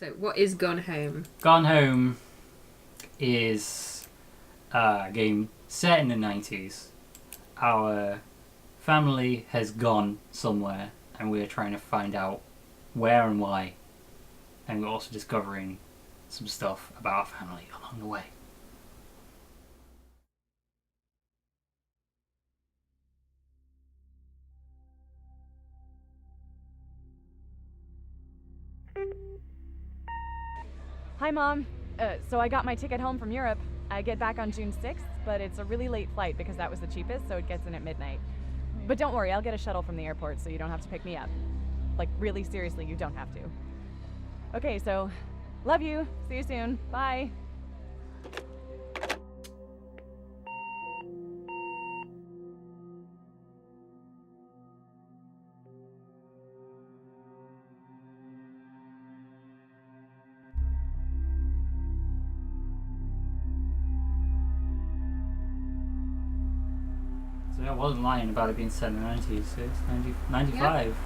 So, what is Gone Home? Gone Home is a game set in the 90s. Our family has gone somewhere, and we're trying to find out where and why. And we're also discovering some stuff about our family along the way. Hi, Mom. So I got my ticket home from Europe. I get back on June 6th, but it's a really late flight because that was the cheapest, so it gets in at midnight. But don't worry, I'll get a shuttle from the airport so you don't have to pick me up. Like, really, seriously, you don't have to. Okay, so, love you. See you soon. Bye. So I wasn't lying about it being set in the 90s. It's 95.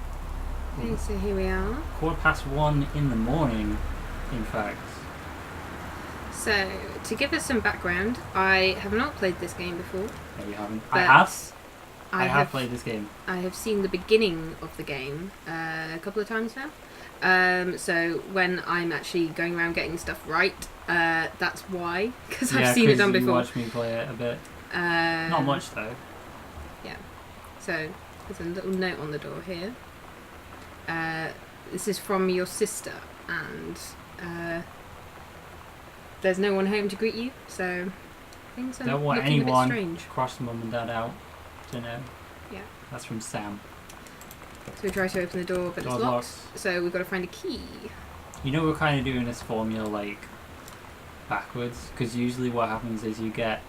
Okay, so here we are. 1:15 in the morning, in fact. So, to give us some background, I have not played this game before. No, you haven't. But I have played this game. I have seen the beginning of the game a couple of times now. So when I'm actually going around getting stuff right, that's why, because I've seen it done before. You watched me play it a bit. Not much though. Yeah. So there's a little note on the door here. This is from your sister, and there's no one home to greet you, so things are Don't want looking a bit anyone strange. cross mum and dad out. Don't know. Yeah. That's from Sam. So we try to open the door, but Door's it's locked. locked. So we've got to find a key. You know, we're kind of doing this formula like backwards, because usually what happens is you get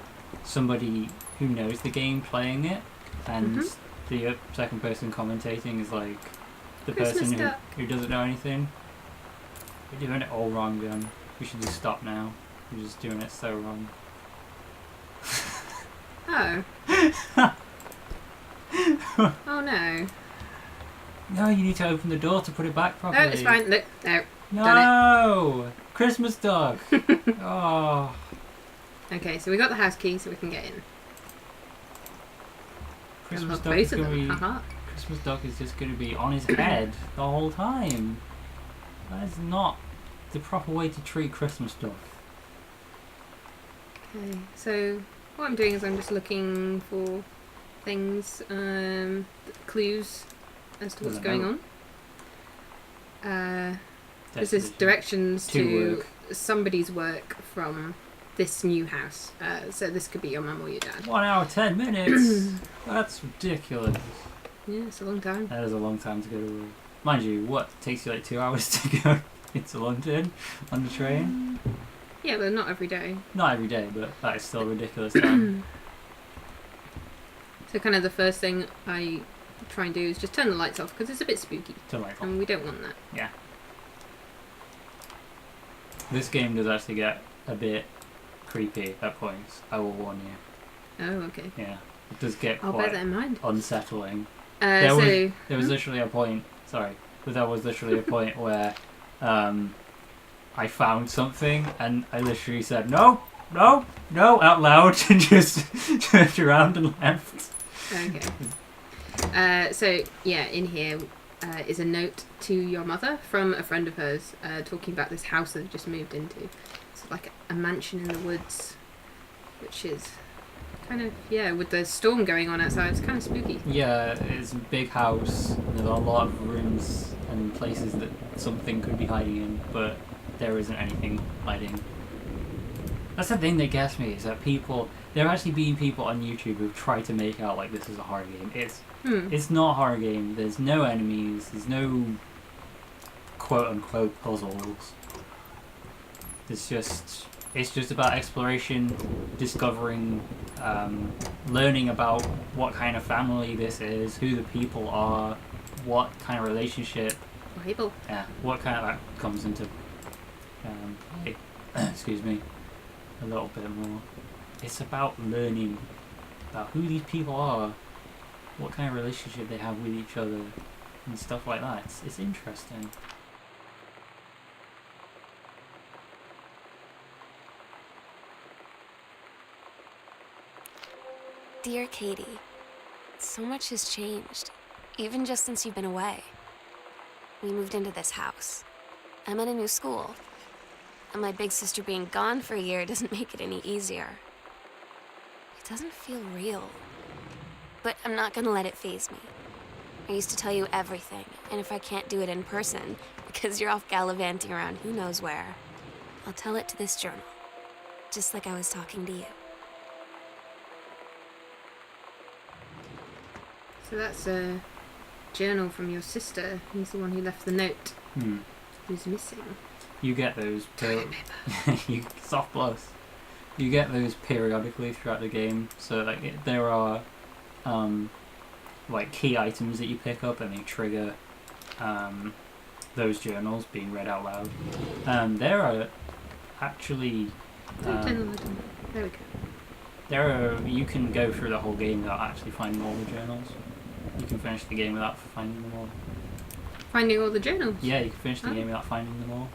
somebody who knows the game playing it, and the second person commentating is like the Christmas person duck. who doesn't know anything. We're doing it all wrong, then. We should just stop now. We're just doing it so wrong. Oh. Oh no. No, you need to open the door to put it back No, properly. it's fine. Look, no. No! Christmas dog! Oh. Okay, so we got the house key so we can get in. Christmas Unlock dog both is of going to them. be... Haha. Christmas dog is just going to be on his head the whole time. That is not the proper way to treat Christmas dog. Okay, so what I'm doing is I'm just looking for things, clues as to what's Doesn't going know. on. This is directions to somebody's work from this new house. So this could be your mum or your dad. 1 hour 10 minutes. That's ridiculous. Yeah, it's a long time. That is a long time to go to work. Mind you, what takes you like 2 hours to go into London on the train? Yeah, but not every day. Not every day, but that is still a ridiculous time. So kind of the first thing I try and do is just turn the lights off because it's a bit spooky To like, and we don't want that. yeah. This game does actually get a bit creepy at points. I will warn you. Oh, okay. Yeah, it does get I'll bear quite that in mind. unsettling. So There was literally a point. Sorry, but there was literally a point where I found something and I literally said no, no, no out loud and just turned around and left. Okay. So yeah, in here is a note to your mother from a friend of hers, talking about this house that they've just moved into. It's like a mansion in the woods, which is kind of, yeah, with the storm going on outside, it's kind of spooky. Yeah, it's a big house. There's a lot of rooms and places that something could be hiding in, but there isn't anything hiding. That's the thing that gets me, is that there have actually been people on YouTube who've tried to make out like this is a horror game. It's not a horror game. There's no enemies. There's no quote-unquote puzzles. It's just about exploration, discovering, learning about what kind of family this is, who the people are, what kind of relationship, Bible. yeah, what kind of that comes into play. Excuse me, a little bit more. It's about learning about who these people are, what kind of relationship they have with each other, and stuff like that. It's interesting. Dear Katie, so much has changed, even just since you've been away. We moved into this house. I'm at a new school. And my big sister being gone for a year doesn't make it any easier. It doesn't feel real. But I'm not gonna let it faze me. I used to tell you everything, and if I can't do it in person, because you're off gallivanting around who knows where, I'll tell it to this journal. Just like I was talking to you. So that's a journal from your sister. He's the one who left the note. Who's missing. You get those you soft blows. You get those periodically throughout the game. So like there are like key items that you pick up and they trigger those journals being read out loud. There are actually There we go. you can go through the whole game without actually finding all the journals. You can finish the game without finding them all. Finding all the journals. Yeah, you can finish the game without finding them all.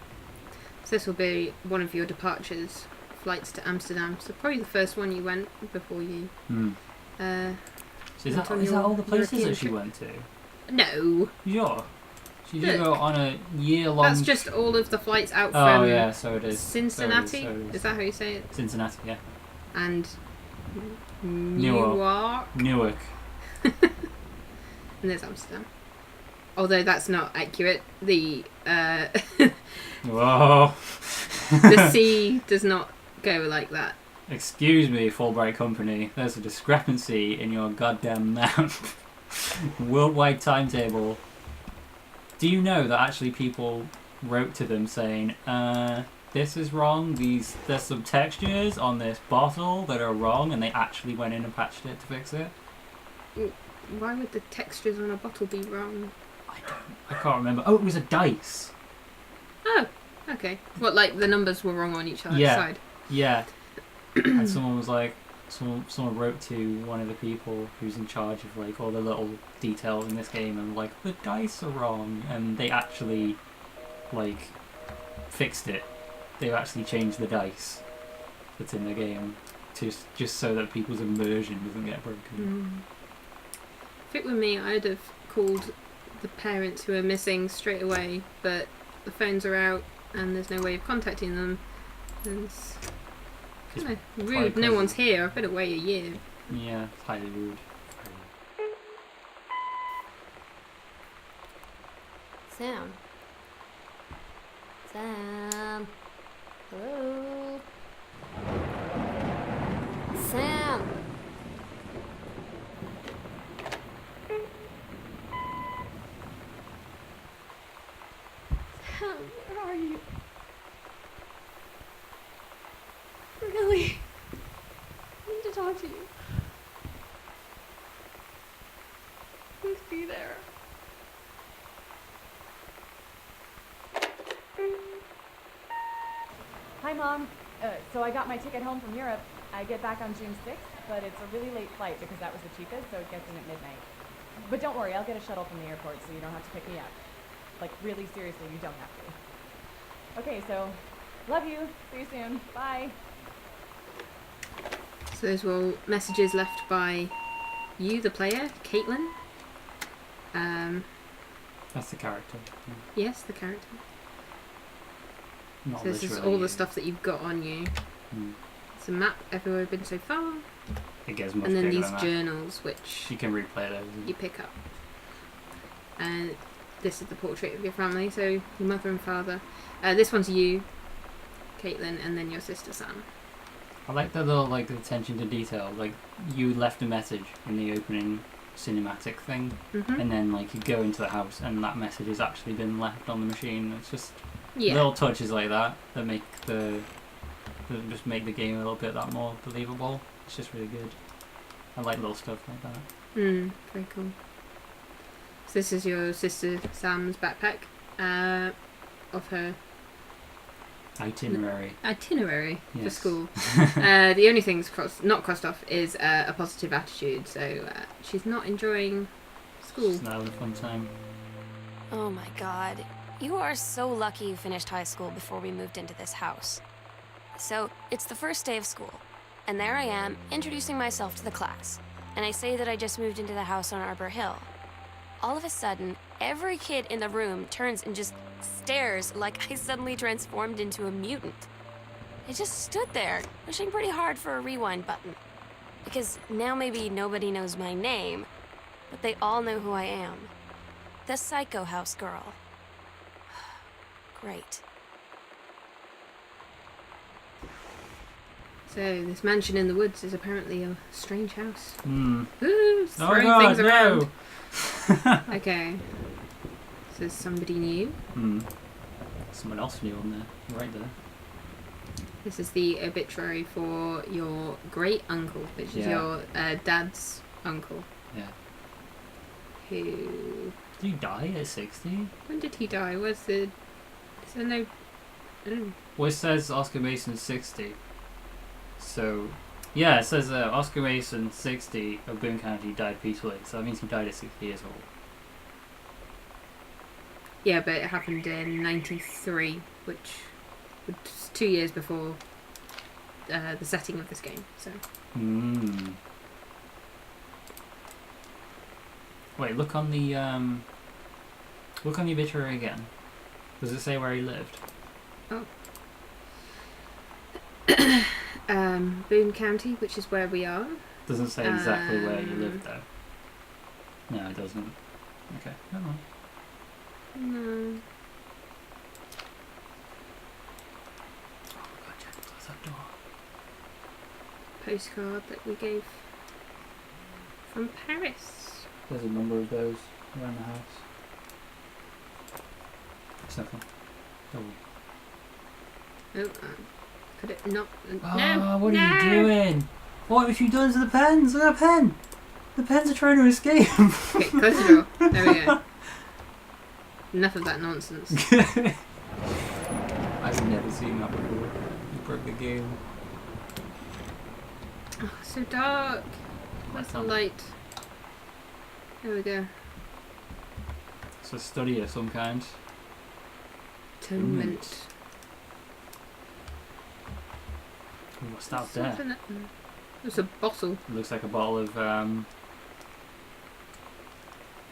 So this will be one of your departures, flights to Amsterdam. So probably the first one you went before you. So is went that, on is that your all the places European that she trip. went to? No, Sure. She did Look. go on a year-long... that's just all of the flights out Oh, from yeah, so it is. Cincinnati. So it is. Is that how you say it? Cincinnati, yeah. And Newark. Newark. And there's Amsterdam. Although that's not accurate. The Whoa. the sea does not go like that. Excuse me, Fulbright Company. There's a discrepancy in your goddamn map. Worldwide timetable. Do you know that actually people wrote to them saying, this is wrong, there's some textures on this bottle that are wrong, and they actually went in and patched it to fix it? Why would the textures on a bottle be wrong? I can't remember. Oh, it was a dice. Oh, okay. What, like the numbers were wrong on each other's Yeah. side? Yeah. And someone was like, someone wrote to one of the people who's in charge of like all the little details in this game and like, the dice are wrong, and they actually like fixed it. They've actually changed the dice that's in the game to just so that people's immersion doesn't get broken. If it were me, I'd have called the parents who are missing straight away, but the phones are out and there's no way of contacting them. And it's kind of rude. No one's here. I've been away a year. Yeah, it's highly rude. Sam. Sam. Hello. Sam. Sam, where are you? Really? I need to talk to you. Please be there. Hi, Mom. So I got my ticket home from Europe. I get back on June 6th, but it's a really late flight because that was the cheapest, so it gets in at midnight. But don't worry, I'll get a shuttle from the airport so you don't have to pick me up. Like, really seriously, you don't have to. Okay, so, love you. See you soon. Bye. So those were all messages left by you, the player, Caitlin. That's the character. Yes, the character. Not So this is literally all the you. stuff that you've got on you. Mm. It's a map everywhere we've been so far, It gets much and then bigger these than that. journals which You can replay those. you pick up. And this is the portrait of your family, so your mother and father. This one's you, Caitlin, and then your sister Sam. I like the little like attention to detail. Like you left a message in the opening cinematic thing, and then like you go into the house and that message has actually been left on the machine. It's just Yeah. little touches like that that make that just make the game a little bit that more believable. It's just really good. I like little stuff like that. Very cool. So this is your sister Sam's backpack of her Itinerary. itinerary for Yes. school. The only thing that's not crossed off is a positive attitude, so she's not enjoying school. Just having a fun time. Oh my god. You are so lucky you finished high school before we moved into this house. So, it's the first day of school, and there I am, introducing myself to the class. and I say that I just moved into the house on Arbor Hill. All of a sudden, every kid in the room turns and just stares like I suddenly transformed into a mutant. I just stood there, wishing pretty hard for a rewind button. Because now maybe nobody knows my name, but they all know who I am. The Psycho House girl. Great. So this mansion in the woods is apparently a strange house. Hmm. Ooh, it's Oh throwing god, things around. no! Okay. So somebody new. Hmm. Someone else new on there, right there. This is the obituary for your great uncle, which is Yeah. your dad's uncle. Yeah. Who? Did he die at 60? When did he die? Where's the? Is there no? I don't know. Well, it says Oscar Mason 60. So, yeah, it says Oscar Mason 60 of Boone County died peacefully. So that means he died at 60 years old. Yeah, but it happened in '93, which was 2 years before the setting of this game. So Hmm. Wait, look on the obituary again. Does it say where he lived? Boone County, which is where we are. Doesn't say exactly where you lived though. No, it doesn't. Okay, never mind. No. Oh god, Jack, close that door. Postcard that we gave from Paris. There's a number of those around the house. It's nothing. Don't worry. Oh, could it not? Oh, No. what no. are you doing? What have you done to the pens? Look at that pen! The pens are trying to escape! Okay, close the door. There we go. Enough of that nonsense. I've never seen that before. You broke the game. Oh, so dark. Where's the light? There we go. It's a study of some kind. Atonement. Ooh, what's that there? It's a bottle. It looks like a bottle of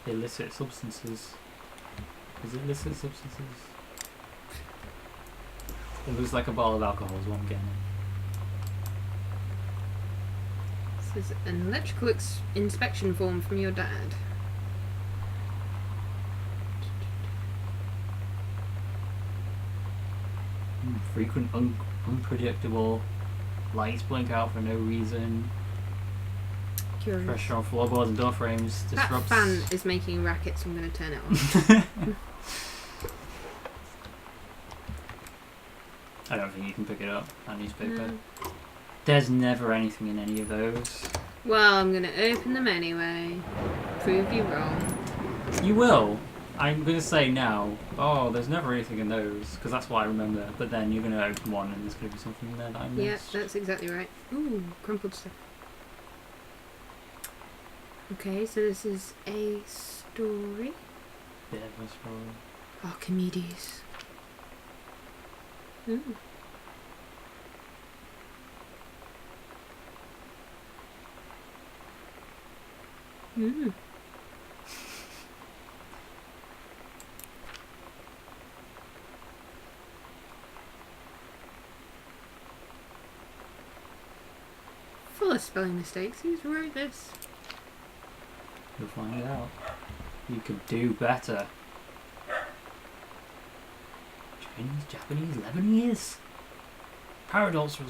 illicit substances. Is it illicit substances? It looks like a bottle of alcohol is what I'm getting at. This is an electrical inspection form from your dad. Frequent unpredictable lights blink out for no reason. Curious. Pressure on floorboards and door frames That disrupts. fan is making rackets. I'm going to turn it on. I don't think you can pick it up. That newspaper. No. There's never anything in any of those. Well, I'm going to open them anyway. Prove you wrong. You will. I'm going to say now, oh, there's never anything in those, because that's what I remember. But then you're going to open one and there's going to be something in there that I Yeah, missed. that's exactly right. Ooh, crumpled stuff. Okay, so this is a story. Yeah, that's probably. Archimedes. Ooh. Mm. Full of spelling mistakes. Who's wrote this? You'll find out. You could do better. Chinese, Japanese, Lebanese. Paradox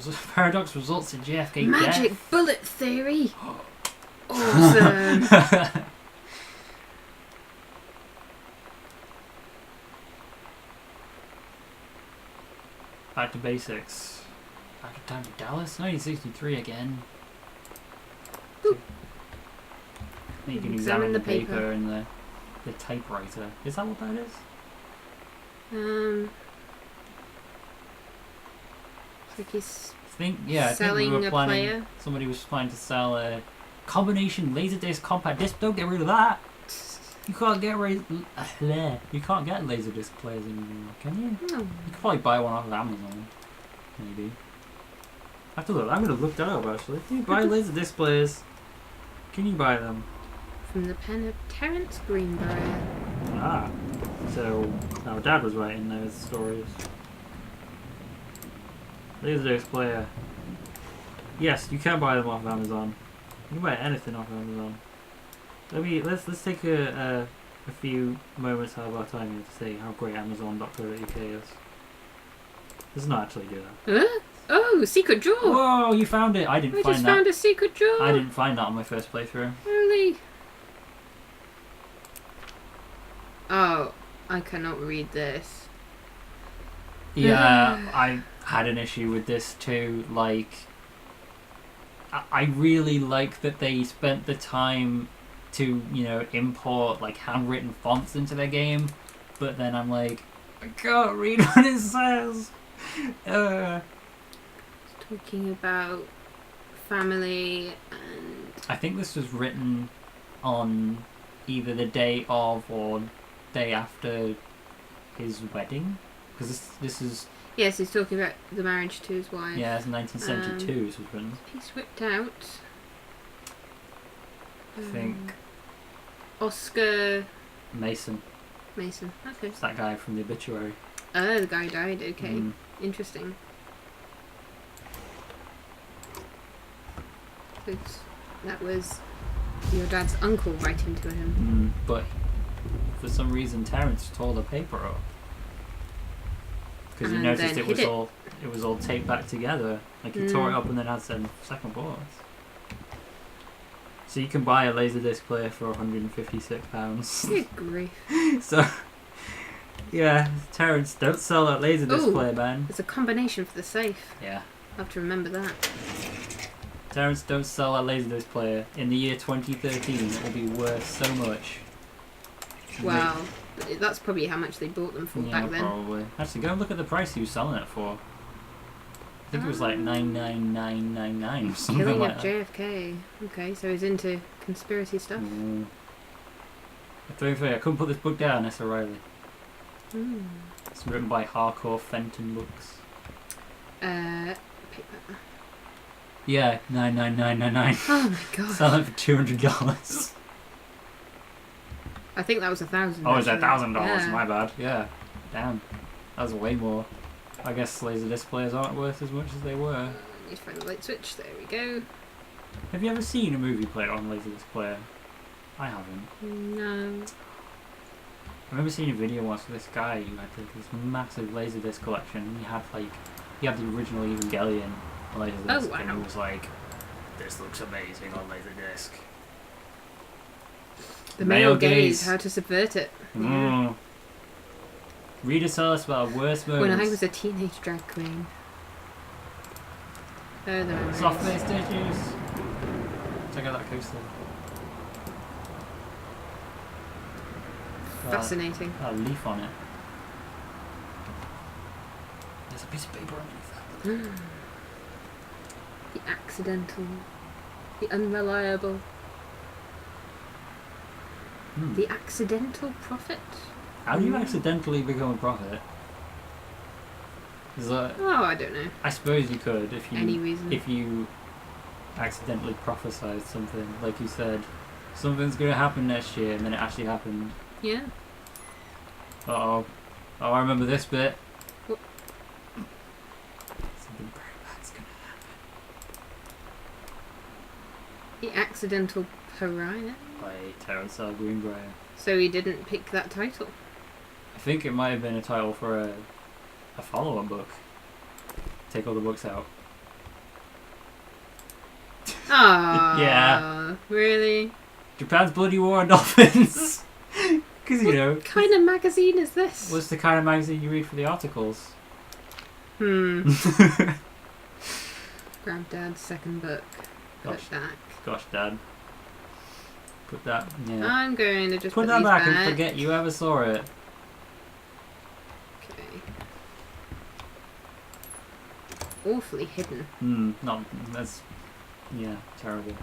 results in JFK Magic death. bullet theory. Awesome. Back to basics. Back to time to Dallas. 1963 again. Boop. Then you can Examine examine the the paper paper. and the typewriter. Is that what that is? It's like he's I think yeah. I think we selling were a planning. player. Somebody was planning to sell a combination laserdisc compact disc. Don't get rid of that. You can't get you can't get laserdisc players anymore, can you? No. You could probably buy one off of Amazon, maybe. I have to look. I'm gonna look that up actually. Do you buy laserdisc players? Can you buy them? From the pen of Terence Greenbrier. Ah. So, our dad was writing those stories. Laserdisc player. Yes, you can buy them off Amazon. You can buy anything off Amazon. Let's take a few moments out of our time here to say how great Amazon.co.uk is. Let's not actually do that. Huh? Oh, secret drawer! Whoa, you found it! I didn't I find just that. found a secret drawer! I didn't find that on my first playthrough. Really? Oh, I cannot read this. Yeah, I had an issue with this too. Like, I really like that they spent the time to, import like handwritten fonts into their game, but then I'm like, I can't read what it says. It's talking about family and... I think this was written on either the day of or day after his wedding, because this is Yes, he's talking about the marriage to his wife. yeah, it's 1972. This was written. Piece ripped out. I think Oscar Mason. Mason. Okay. It's that guy from the obituary. Oh, the guy died. Okay. Mm. Interesting. So that was your dad's uncle writing to him. But for some reason, Terence tore the paper up because he And noticed then it hid was it. all taped back together. Like he tore it up and then had some second bullets. So you can buy a Laserdisc player for £156. Good grief. So yeah, Terence, don't sell that Laserdisc Ooh. player, man. There's a combination for the safe. Yeah. I'll have to remember that. Terence, don't sell that Laserdisc player. In the year 2013, it will be worth so much. Wow. But that's probably how much they bought them for Yeah, back then. probably. Actually, go and look at the price he was selling it for. I think it was like 99999 or something Killing like of that. JFK. Okay, so he's into conspiracy stuff. Mm. I couldn't put this book down, S. O'Reilly. Mm. It's written by Hardcore Fenton Books. Pick that up. Yeah, 99999. Oh my god. Selling it for $200. I think that was $1,000. Oh, it's actually. $1,000. Yeah. My bad. Yeah. Damn. That was way more. I guess Laserdisc players aren't worth as much as they were. Need to find the light switch. There we go. Have you ever seen a movie player on Laserdisc player? I haven't. No. I remember seeing a video once of this guy who had this massive Laserdisc collection. And he had the original Evangelion Laserdisc, Oh, wow. and he was like, "This looks amazing on Laserdisc." The Male male gaze. gaze. How to subvert it. Mm. Read us tell us about our worst When moments. I was a teenage drag queen. Oh, there are Soft face tissues. Check out that coaster. Fascinating. A leaf on it. There's a piece of paper underneath that. The accidental. The unreliable. Hmm. The accidental prophet. How do you accidentally become a prophet? Is that, Oh, I don't know. I suppose you could Any reason. if you accidentally prophesied something, like you said, something's going to happen next year, and then it actually happened. Yeah. Oh, I remember this bit. What? Something very bad's going to happen. The accidental pariah. By Terence L. Greenbrier. So he didn't pick that title. I think it might have been a title for a follow-up book. Take all the books out. Ah. Yeah. Really? Japan's Bloody War on Dolphins. Because, What kind of magazine is this? what's the kind of magazine you read for the articles? Granddad's second book. Put Gosh. back. Gosh, Dad. Put that, yeah. I'm going to just Put put that these back and forget you ever saw it. Okay. Awfully hidden. That's, yeah, terrible.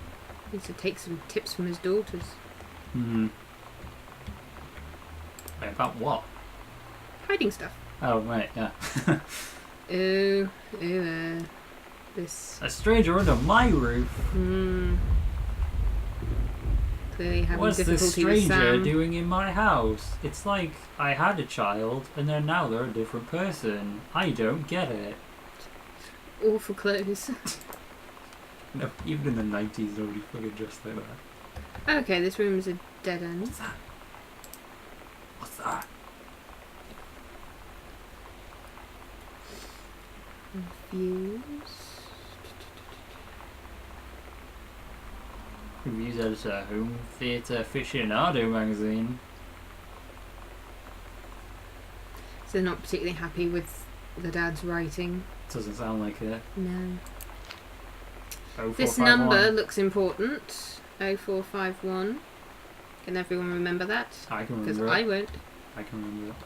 Needs to take some tips from his daughters. Wait, about what? Hiding stuff. Oh, right, yeah. Ooh, this. A stranger under my roof. clearly having What's this difficulty with stranger Sam. doing in my house? It's like I had a child and then now they're a different person. I don't get it. Awful clothes. No, even in the 90s, nobody fucking dressed like that. Okay, this room's a dead end. What's that? What's that? Views. Reviews editor, Home Theatre Aficionado magazine. So they're not particularly happy with the dad's writing. Doesn't sound like it. No. 0451. This number looks important. 0451. Can everyone remember that? I can Because remember I it. won't. I can remember it.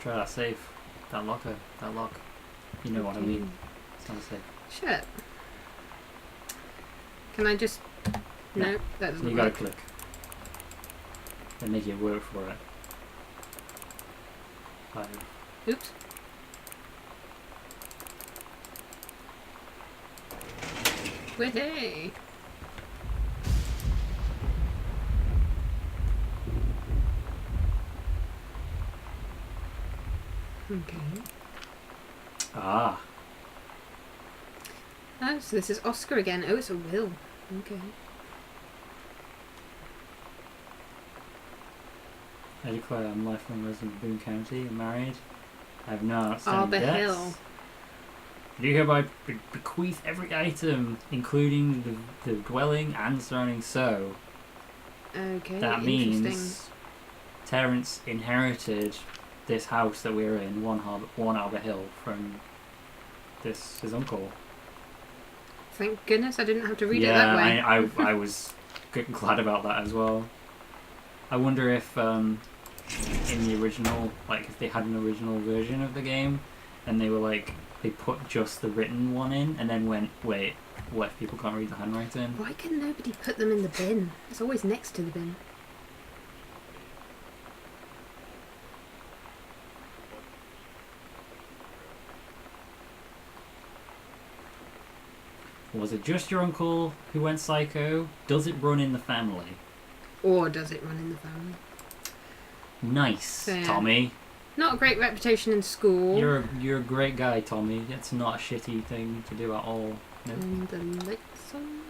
Try that safe. That locker. That lock. You know what I mean. It's not a safe. Shut up. Can I just... No, that doesn't You gotta work. click. And make it work for it. 5. Oops. Hey. Okay. Ah. Oh, so this is Oscar again. Oh, it's a will. Okay. I declare I'm lifelong resident of Boone County. I'm married. I have no outstanding Arbor debts. Hill. I do hereby bequeath every item, including the dwelling and surrounding. So Okay, that interesting. means Terence inherited this house that we're in, one Arbor Hill, from his uncle. Thank goodness I didn't have to read it that way. Yeah, I was glad about that as well. I wonder if in the original, like if they had an original version of the game, and they were like, they put just the written one in, and then went, wait, what if people can't read the handwriting? Why can nobody put them in the bin? It's always next to the bin. Was it just your uncle who went psycho? Does it run in the family? Or does it run in the family? Nice, So, yeah. Tommy. Not a great reputation in school. You're a great guy, Tommy. It's not a shitty thing to do at all. No. And the lights on.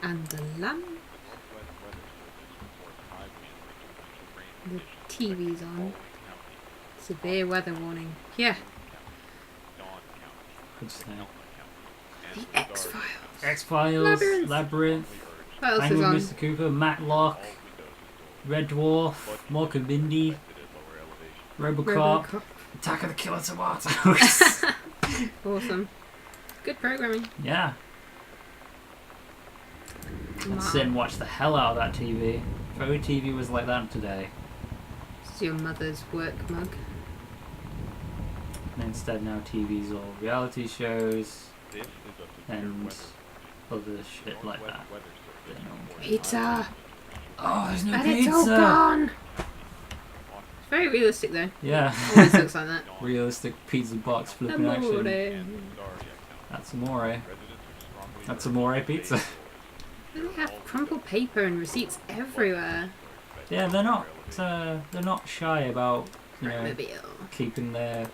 And the lamp. The TV's on. Severe weather warning. Yeah. Good stuff. The X-Files. X-Files, Labyrinth, What else is Penguin, on? Mr. Cooper, Matlock, Red Dwarf, Mork and Mindy, Robocop, RoboCop. Attack of the Killer Tomatoes. Awesome. Good programming. Yeah, I'd sit and watch the hell out of that TV. If only TV was like that today. This is your mother's work mug. And instead now TV's all reality shows and other shit like that. that no one cares about. Pizza! Oh, there's no And pizza! it's all gone! It's very realistic though. Yeah. Always looks like that. Realistic pizza box flipping action. Amore. That's amore. That's amore pizza. They have crumpled paper and receipts everywhere. Yeah, they're not shy about, you know, Mobile. keeping their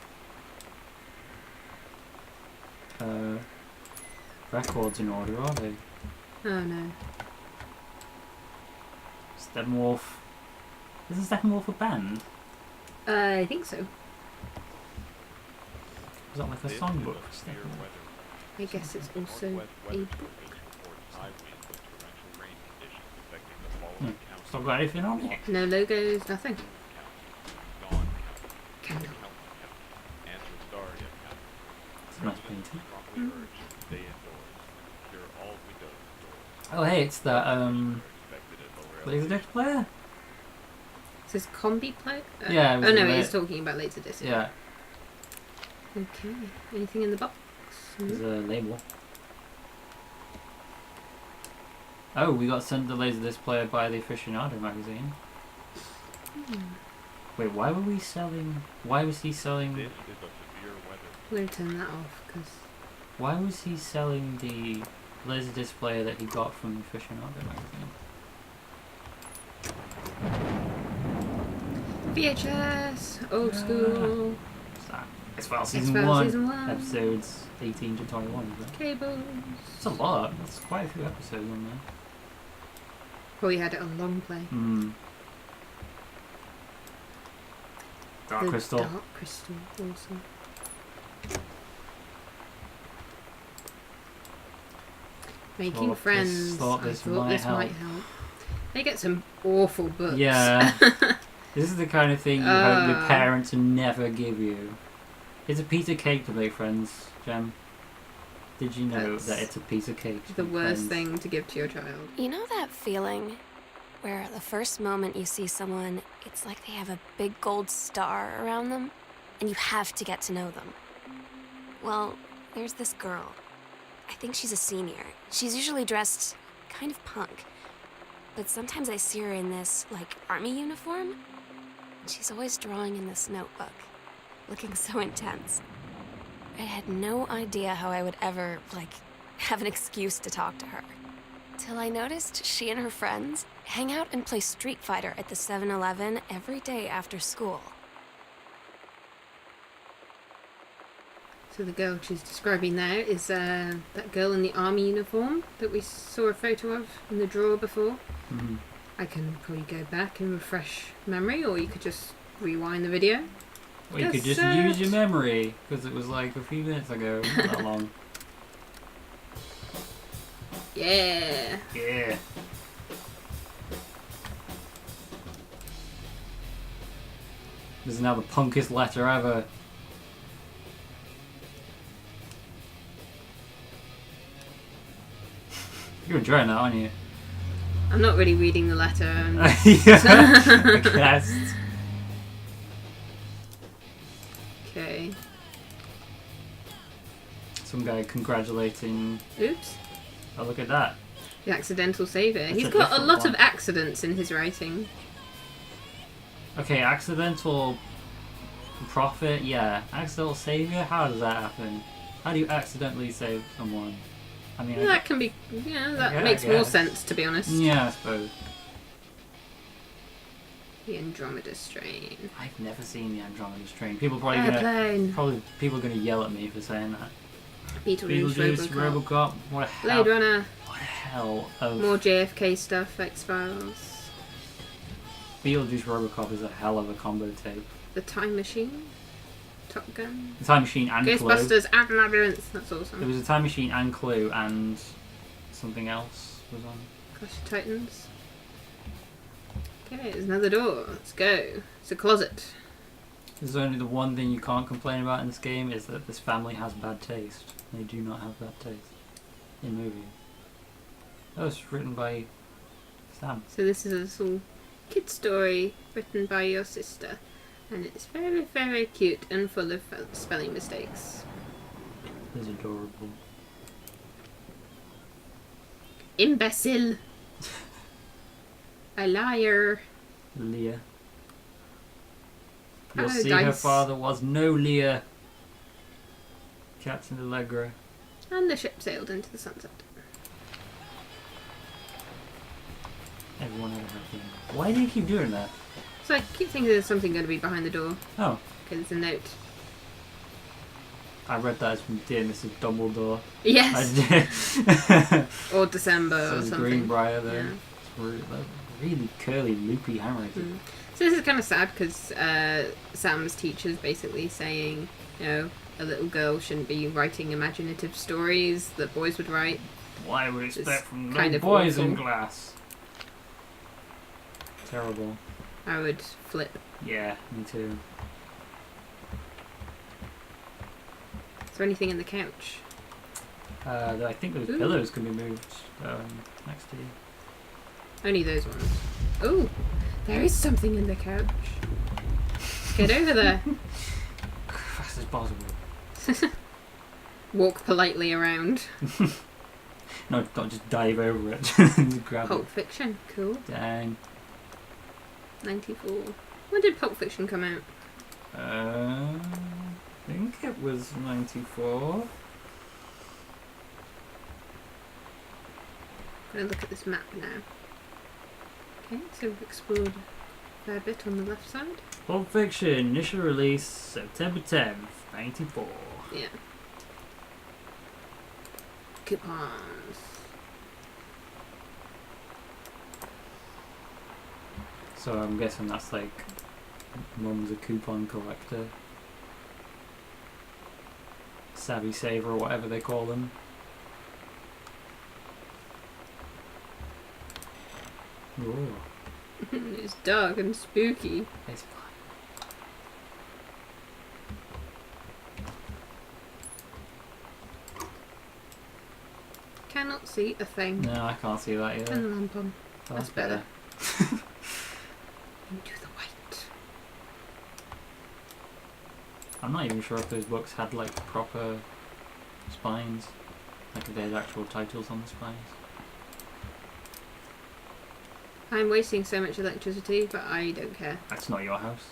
records in order, are they? Oh no. Steppenwolf. Isn't Steppenwolf a band? I think so. Is that like a songbook for Steppenwolf? I guess it's also a book. It's not got anything on it. No logos, nothing. Candle. It's a nice painting. Oh hey, it's that Laserdisc player? It says combi play? Yeah, it was Oh no, a it is bit- talking about Laserdisc. Yeah, Okay. Anything in the box? there's a label. Oh, we got sent the Laserdisc player by the Aficionado magazine. Wait, why were we selling? Why was he selling? We're going to turn that off because Why was he selling the laser display that he got from the Aficionado magazine. VHS, old school, What's that? X-Files X-Files season 1, season 1, episodes 18 to 21. Is it? cables. It's a lot. That's quite a few episodes on there. Probably had it on long play. Dark The Crystal. Dark Crystal, awesome. Making friends. Thought I this thought might this help. might help. They get some awful books. Yeah. This is the kind of thing you hope your Uh. parents will never give you. It's a piece of cake to make friends, Jem. Did you know That's that it's a piece of cake to the make worst friends? thing to give to your child. You know that feeling where the first moment you see someone, it's like they have a big gold star around them, and you have to get to know them? Well, there's this girl. I think she's a senior. She's usually dressed kind of punk, but sometimes I see her in this, like, army uniform, and she's always drawing in this notebook, looking so intense. I had no idea how I would ever, like, have an excuse to talk to her. Till I noticed she and her friends hang out and play Street Fighter at the 7-Eleven every day after school. So the girl she's describing there is that girl in the army uniform that we saw a photo of in the drawer before. Mhm. I can probably go back and refresh memory, or you could just rewind the video. Or you could just Cassette. use your memory, because it was like a few minutes ago, not that long. Yeah. Yeah. This is now the punkest letter ever. You're enjoying that, aren't you? I'm not really reading the letter. Yeah, I guess. Okay. Some guy congratulating. Oops. Oh, look at that. The accidental saver. That's He's a got a different lot one. of accidents in his writing. Okay, accidental prophet, yeah. Accidental savior, how does that happen? How do you accidentally save someone? I mean, Well, that can be. Yeah, that Yeah, I makes more guess. sense, to be honest. yeah, I suppose. The Andromeda Strain. I've never seen the Andromeda Strain. People probably Airplane. people gonna yell at me for saying that. Beetlejuice, Beetlejuice, Robocop. Robocop, what a Blade hell, Runner. what a hell of More JFK stuff. X-Files. Beetlejuice, Robocop is a hell of a combo tape. The Time Machine. Top Gun. The Time Machine and Clue. Ghostbusters and Labyrinth. That's There awesome. was a Time Machine and Clue and something else was on. Clash of Titans. Okay, there's another door. Let's go. It's a closet. There's only the one thing you can't complain about in this game is that this family has bad taste. They do not have bad taste in movies. Oh, it's written by Sam. So this is a little kid story written by your sister. And it's very, very cute and full of spelling mistakes. It's adorable. Imbecile. A liar. Leah. You'll Oh, see her dice. father was no Leah. Captain Allegra. And the ship sailed into the sunset. Everyone had a happy ending. Why do you keep doing that? So I keep thinking there's something going to be behind the door. Oh, Okay, there's a note. I read that as from Dear Mrs. Dumbledore. Yes! I did. Or December or Says something. Greenbrier there. Yeah. It's really curly, loopy handwriting. So this is kind of sad because Sam's teacher's basically saying, you know, a little girl shouldn't be writing imaginative stories that boys would write. What I would expect It's from kind little of boys in awful. glass. Terrible. I would flip. Yeah, me too. Is there anything in the couch? I think those Ooh. pillows can be moved next to you. Only those ones. Oh, there is something in the couch. Get over there. Fast as possible. Walk politely around. No, don't just dive over it and grab Pulp Fiction. Cool. it. Dang. 94. When did Pulp Fiction come out? I think it was 94. gonna look at this map now. Okay, so we've explored a fair bit on the left side. Pulp Fiction, initial release September 10th, 94. Yeah. Coupons. So I'm guessing that's like Mum's a coupon collector. Savvy saver or whatever they call them. Ooh, It's dark and spooky. it's fine. Cannot see a thing. No, I can't see that either. Turn the lamp on. Oh, That's better. Into the white. I'm not even sure if those books had like proper spines. Like if they had actual titles on the spines. I'm wasting so much electricity, but I don't care. That's not your house.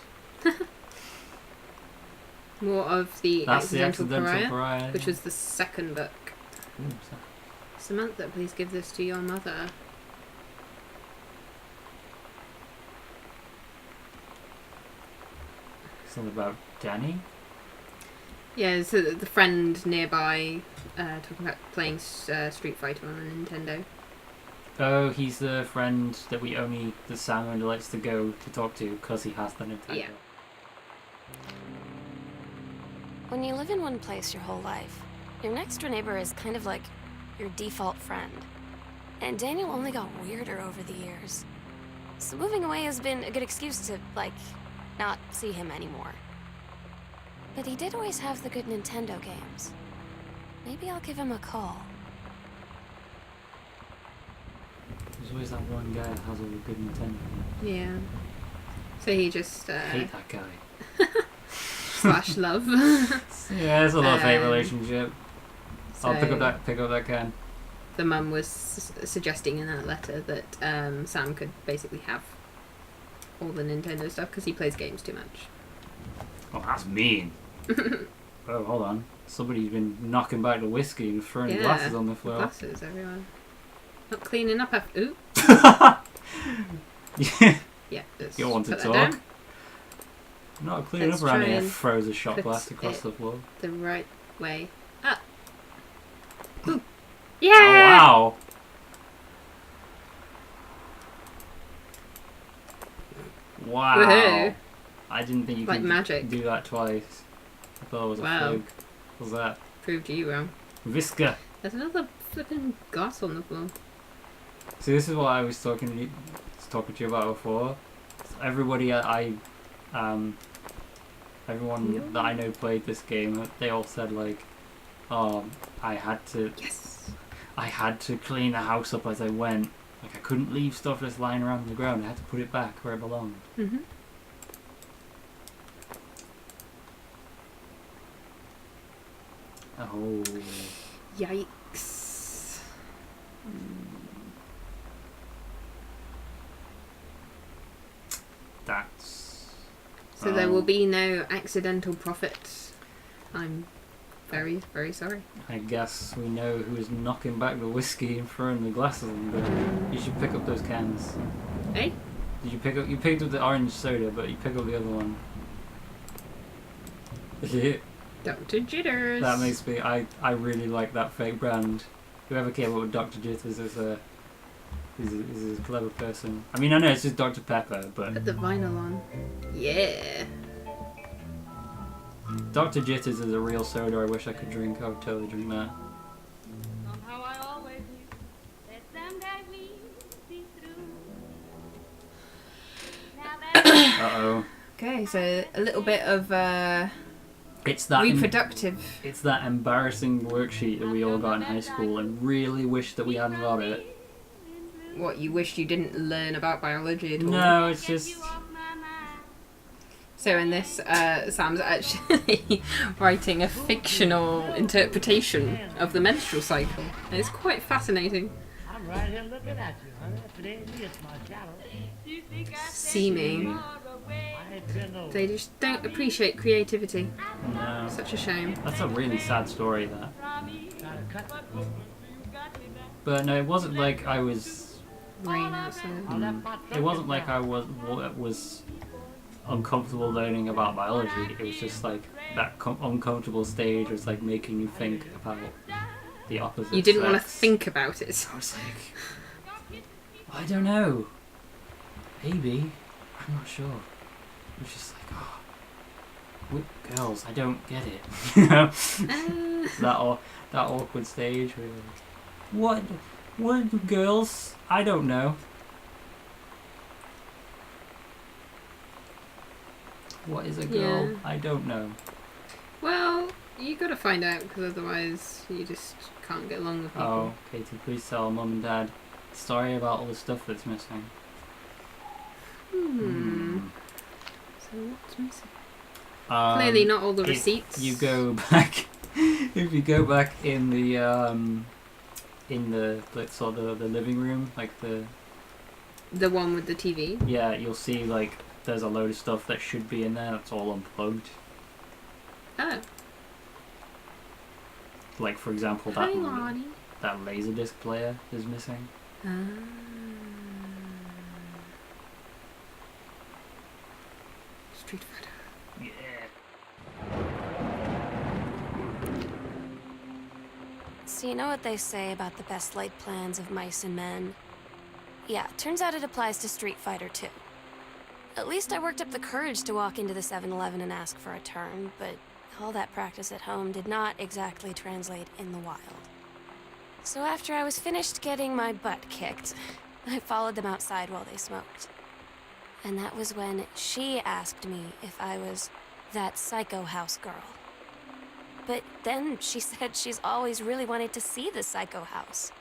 More of the That's the Accidental Accidental Pariah, Pariah. which was the second book. Ooh, so- Samantha, please give this to your mother. something about Danny? Yeah, so the friend nearby talking about playing Street Fighter on a Nintendo. Oh, he's the friend that Sam only likes to go to talk to because he has the Nintendo. Yeah. When you live in one place your whole life, your next door neighbor is kind of like your default friend. And Daniel only got weirder over the years. So moving away has been a good excuse to, like, not see him anymore. But he did always have the good Nintendo games. Maybe I'll give him a call. There's always that one guy that has all the good Nintendo. Yeah. So he just I hate that guy. slash love. Yeah, it's a love-hate Um, relationship. I'll pick So up that can. the mum was suggesting in that letter that Sam could basically have all the Nintendo stuff because he plays games too much. Oh, that's mean. Oh, hold on. Somebody's been knocking back the whiskey and throwing Yeah, glasses on the floor. Glasses, everyone. Not cleaning up after. Ooh. Yeah. Yeah. Let's You want to put that talk? down Not cleaning Let's up around try here. and Throws a shot put glass across it- the floor. the right way up. Ooh. Oh, Yeah. wow. Wow. Woohoo. I didn't think you Like could magic. do that twice. I thought it was Wow. a fluke. What was that? Proved you wrong. Visca. There's another flipping glass on the floor. See, this is what I was talking to you about before. Everybody everyone that I know played this game. They all said like, "Oh, I had to clean the house up as I went. Like I couldn't leave stuff just lying around on the ground. I had to put it back where it belonged." Mm-hmm. Oh. Yikes. That's. So there will be no accidental profit. I'm very, very sorry. I guess we know who's knocking back the whiskey and throwing the glasses on the ground. You should pick up those cans. Hey? Did you picked up the orange soda, but you pick up the other one. Dr. Jitters. That makes me. I really like that fake brand. Whoever came up with Dr. Jitters is a clever person. I mean, I know it's just Dr. Pepper, but Put the vinyl on. Yeah. Dr. Jitters is a real soda. I wish I could drink. I would totally drink that. Somehow I always knew that someday we'd be through. Now that Uh-oh. Okay, so a little bit of It's that. reproductive. It's that embarrassing worksheet that we all got in high school, and really wish that we hadn't got it. What, you wished you didn't learn about biology at all? No, it's just. you off my mind. So in this, Sam's actually writing a fictional interpretation of the menstrual cycle. And it's quite fascinating. I'm right here looking at you, honey. If it ain't me, it's my shadow. You think I Seeming. far away? I ain't been over. They just don't appreciate creativity. No. Such a shame. That's a really sad story, that. From me, Gotta cut. what would you got me now? But no, it wasn't like I was. Rain outside. It wasn't like I was uncomfortable learning about biology. It was just like that uncomfortable stage was like making you think about the opposite. You didn't want to sex. think about it. I was like, I don't know. Maybe. I'm not sure. It was just like, oh, with girls, I don't get it. You know, that awkward stage where you're like, what do girls? I don't know. What is a girl? Yeah. I don't know. Well, you gotta find out because otherwise you just can't get along with people. Oh, Katie, please tell Mum and Dad the story about all the stuff that's missing. So what's missing? Um, Clearly not all the if receipts. You go back. If you go back in the like, sort of the living room, like the one with the TV. yeah, you'll see like there's a load of stuff that should be in there that's all unplugged. Oh, Like for example, hi that Lonnie. that Laserdisc player is missing. Ah. Street Fighter. Yeah. So you know what they say about the best laid plans of mice and men? Yeah, turns out it applies to Street Fighter too. At least I worked up the courage to walk into the 7-Eleven and ask for a turn, but all that practice at home did not exactly translate in the wild. So after I was finished getting my butt kicked, I followed them outside while they smoked. And that was when she asked me if I was that psycho house girl. But then she said she's always really wanted to see the psycho house.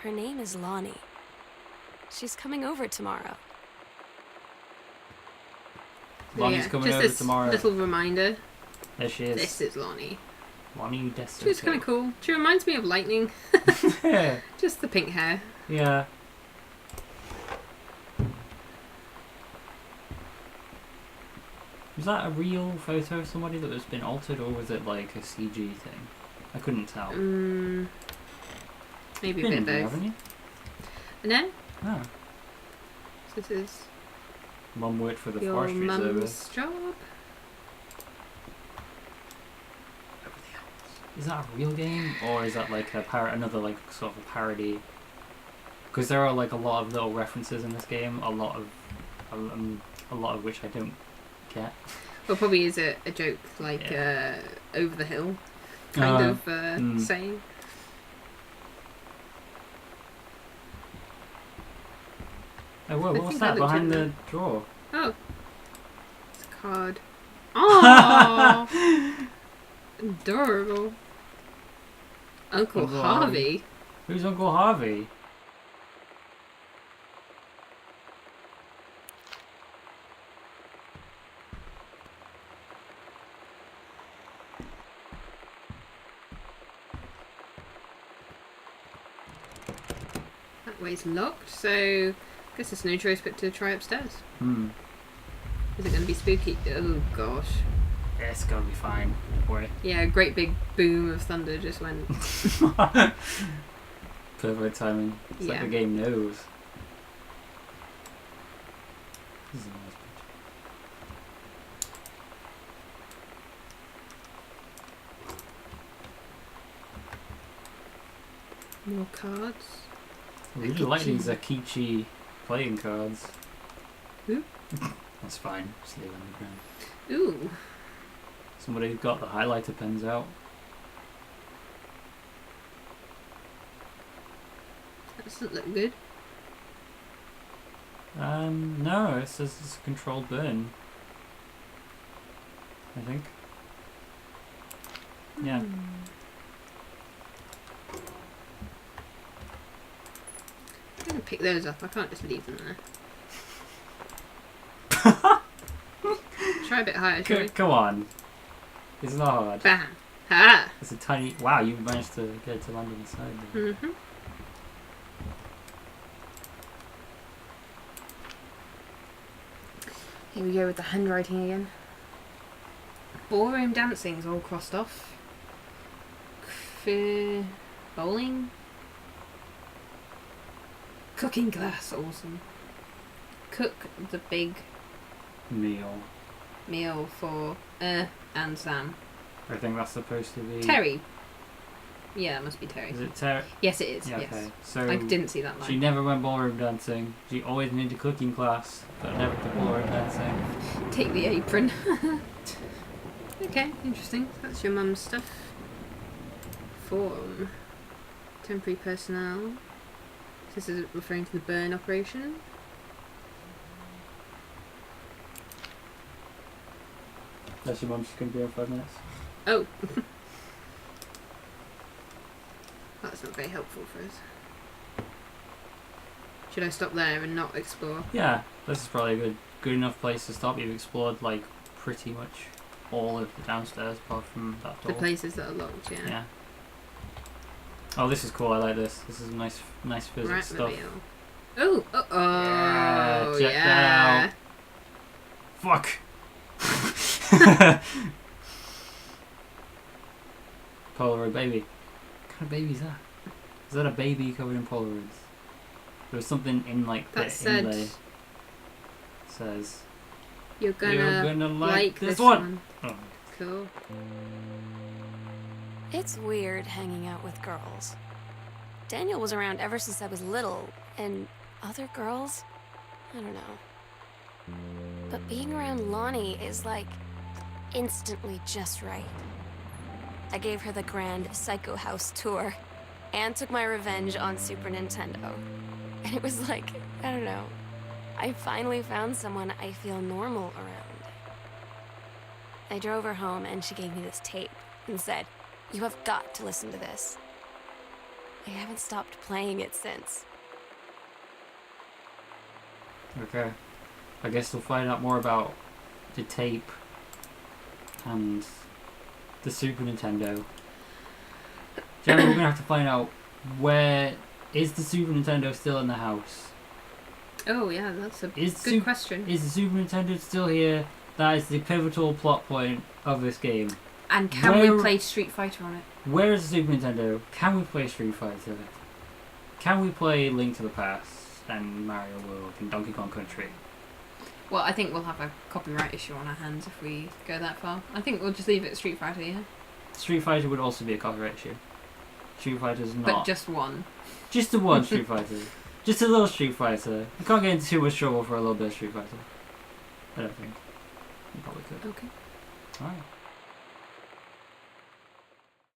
Her name is Lonnie. She's coming over tomorrow. Lonnie's coming just over this tomorrow. little reminder. There she is. This is Lonnie. Lonnie Desto. She was kind of cool. She reminds me of Lightning. Yeah. Just the pink hair. Yeah. Was that a real photo of somebody that was been altered, or was it like a CG thing? I couldn't tell. Maybe a Been bit in here, both. haven't you? No? Oh. So this is Mum worked for the your forestry service. mum's job? Is that a real game, or is that like another like sort of a parody? Because there are like a lot of little references in this game, a lot of which I don't get. Well, probably is a joke like over the hill kind of saying. Oh, whoa, I what's think I that looked behind in the drawer? Oh, it's a card. Oh, adorable. Uncle Uncle Harvey. Who's Uncle Harvey? That way's locked, so I guess there's no choice but to try upstairs. Is it going to be spooky? Oh gosh. Yeah, it's gonna be fine. Don't worry. Yeah, a great big boom of thunder just went. Perfect timing. It's like Yeah. the game knows. This is a nice picture. More cards. I really like these Akichi playing cards. Who? That's fine. Just leave it on the ground. Ooh. Somebody got the highlighter pens out. That doesn't look good. No, it says it's a controlled burn. I think. Yeah. I'm going to pick those up. I can't just leave them there. Try a bit higher, shall we? Come on. It's not hard. Bam. Ha! It's a tiny. Wow, you managed to get it to land on the side there. Mm-hmm. Here we go with the handwriting again. Ballroom dancing's all crossed off. Bowling? Cooking class, awesome. Cook the big Meal. meal for and Sam. I think that's supposed to be... Terry. Yeah, it must be Terry. Is it Terry? Yes, it is. Yeah, Yes. okay. So I didn't see that she line. never went ballroom dancing. She always went into cooking class, but never to ballroom dancing. Take the apron. Okay, interesting. That's your mum's stuff. Form. Temporary personnel. This is referring to the burn operation. That's your mum, she's going to be here in 5 minutes. Oh. That's not very helpful for us. Should I stop there and not explore? Yeah, this is probably a good enough place to stop. You've explored like pretty much all of the downstairs apart from that door. The places that are locked, yeah. Yeah. Oh, this is cool. I like this. This is nice physics Right, stuff. maybe oh, Yeah, check yeah. that out. Fuck. Polaroid baby. What kind of baby is that? Is that a baby covered in Polaroids? There was something in like That the said, inlay. It says you're you're gonna like this this one. Oh. Cool. It's weird hanging out with girls. Daniel was around ever since I was little, and other girls? I don't know. But being around Lonnie is like instantly just right. I gave her the grand Psycho House tour and took my revenge on Super Nintendo. And it was like, I don't know, I finally found someone I feel normal around. I drove her home and she gave me this tape and said, "You have got to listen to this." I haven't stopped playing it since. Okay. I guess we'll find out more about the tape and the Super Nintendo. Jeremy, we're gonna have to find out where is the Super Nintendo still in the house? Oh yeah, that's a Is good question. Is the Super Nintendo still here? That is the pivotal plot point of this game. And can Where- we play Street Fighter on it? Where is the Super Nintendo? Can we play Street Fighter? Can we play Link to the Past and Mario World and Donkey Kong Country? Well, I think we'll have a copyright issue on our hands if we go that far. I think we'll just leave it at Street Fighter, yeah? Street Fighter would also be a copyright issue. Street Fighter's not. But just one. Just the one Street Fighter. Just a little Street Fighter. You can't get into too much trouble for a little bit of Street Fighter. I don't think. You probably could. Okay. Alright.